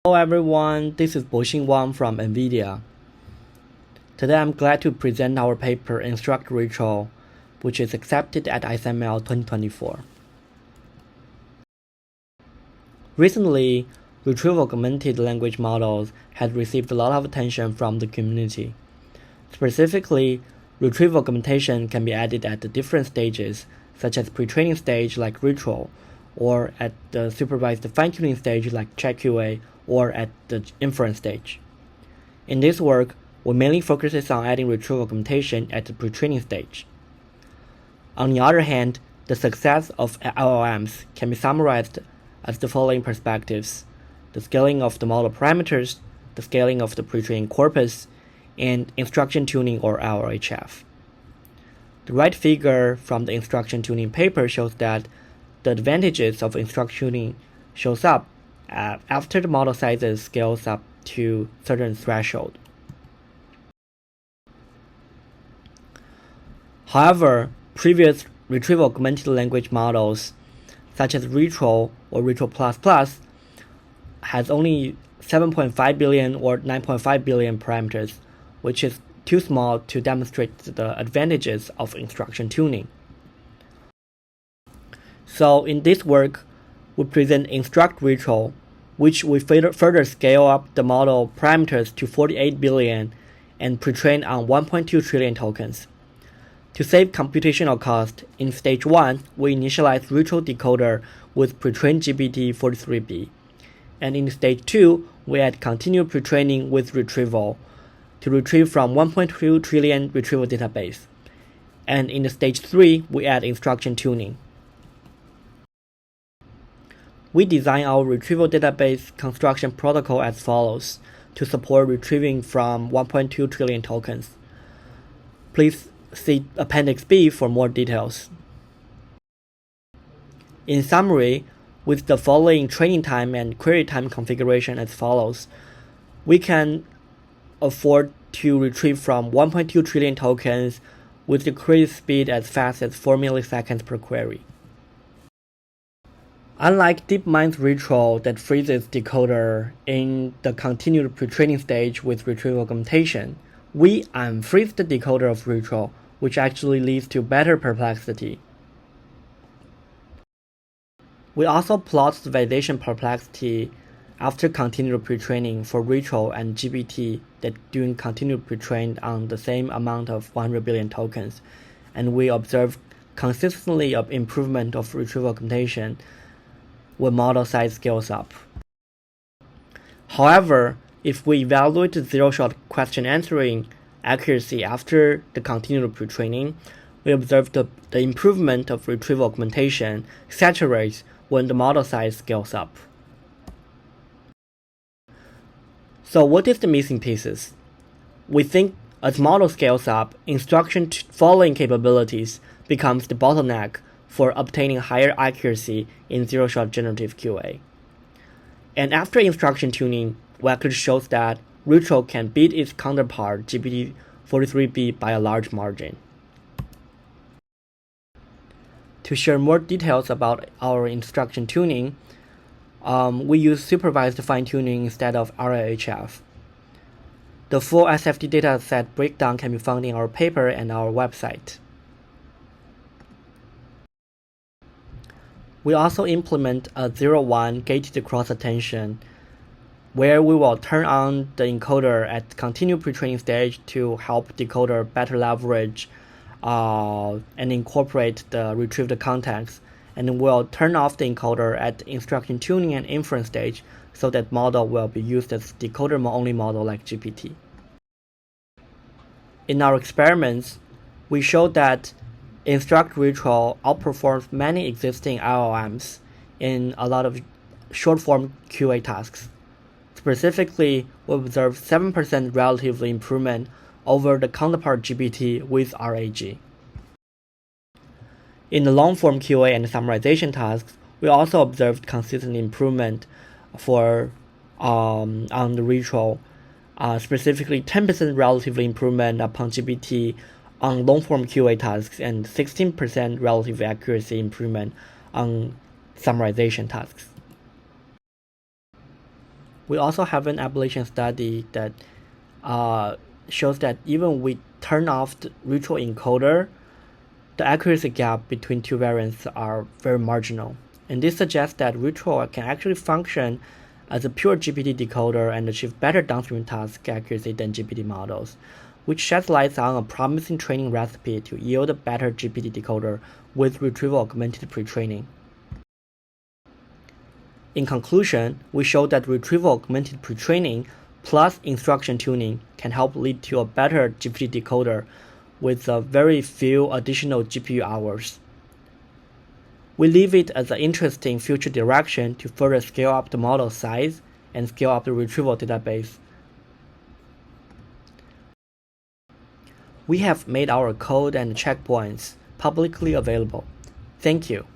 Hello everyone, this is Wang from NVIDIA. Today I'm glad to present our paper InstructRetro, which is accepted at ICML 2024. Recently, retrieval-augmented language models has received a lot of attention from the community. Specifically, retrieval augmentation can be added at the different stages, such as pre-training stage like retro, or at the supervised fine-tuning stage like check QA, or at the inference stage. In this work, we mainly focuses on adding retrieval augmentation at the pre-training stage. On the other hand, the success of LLMs can be summarized as the following perspectives: the scaling of the model parameters, the scaling of the pre-trained corpus, and instruction tuning or LLHF. The right figure from the instruction tuning paper shows that the advantages of instruction tuning shows up after the model sizes scales up to certain threshold. However, previous retrieval augmented language models, such as Retro or Retro++, has only 7.5 billion or 9.5 billion parameters, which is too small to demonstrate the advantages of instruction tuning. So in this work, we present InstructRetro, which we further scale up the model parameters to 48 billion and pre-train on 1.2 trillion tokens. To save computational cost, in stage 1, we initialize Retro decoder with pre-trained GPT-43B. And in stage 2, we add continued pre-training with retrieval to retrieve from 1.2 trillion retrieval database. And in stage 3, we add instruction tuning. We design our retrieval database construction protocol as follows to support retrieving from 1.2 trillion tokens. Please see Appendix B for more details. In summary, with the following training time and query time configuration as follows, we can afford to retrieve from 1.2 trillion tokens with the query speed as fast as 4 milliseconds per query. Unlike DeepMind's Retro that freezes decoder in the continued pre-training stage with retrieval augmentation, we unfreeze the decoder of Retro, which actually leads to better perplexity. We also plot the validation perplexity after continued pre-training for Retro and GPT that doing continued pre-trained on the same amount of 100 billion tokens, and we observe consistently of improvement of retrieval augmentation when model size scales up. However, if we evaluate the zero-shot question answering accuracy after the continued pre-training, we observe the improvement of retrieval augmentation saturates when the model size scales up. So what is the missing pieces? We think as model scales up, instruction following capabilities becomes the bottleneck for obtaining higher accuracy in zero-shot generative QA. And after instruction tuning, Wang shows that Retro can beat its counterpart GPT-43B by a large margin. To share more details about our instruction tuning, we use supervised fine-tuning instead of LLHF. The full SFD dataset breakdown can be found in our paper and our website. We also implement a 0-1 gated cross-attention, where we will turn on the encoder at continued pre-training stage to help decoder better leverage and incorporate the retrieved context, and we'll turn off the encoder at instruction tuning and inference stage so that model will be used as decoder-only model like GPT. In our experiments, we showed that InstructRetro outperforms many existing LLMs in a lot of short-form QA tasks. Specifically, we observed 7% relative improvement over the counterpart GPT with RAG. In the long-form QA and summarization tasks, we also observed consistent improvement for on the Retro, specifically 10% relative improvement upon GPT on long-form QA tasks and 16% relative accuracy improvement on summarization tasks. We also have an ablation study that shows that even we turn off the ritual encoder, the accuracy gap between two variants are very marginal. And this suggests that ritual can actually function as a pure GPT decoder and achieve better downstream task accuracy than GPT models, which sheds light on a promising training recipe to yield a better GPT decoder with retrieval-augmented pretraining. In conclusion, we showed that retrieval-augmented pretraining plus instruction tuning can help lead to a better GPT decoder with very few additional GPU hours. We leave it as an interesting future direction to further scale up the model size and scale up the retrieval database. We have made our code and checkpoints publicly available. Thank you.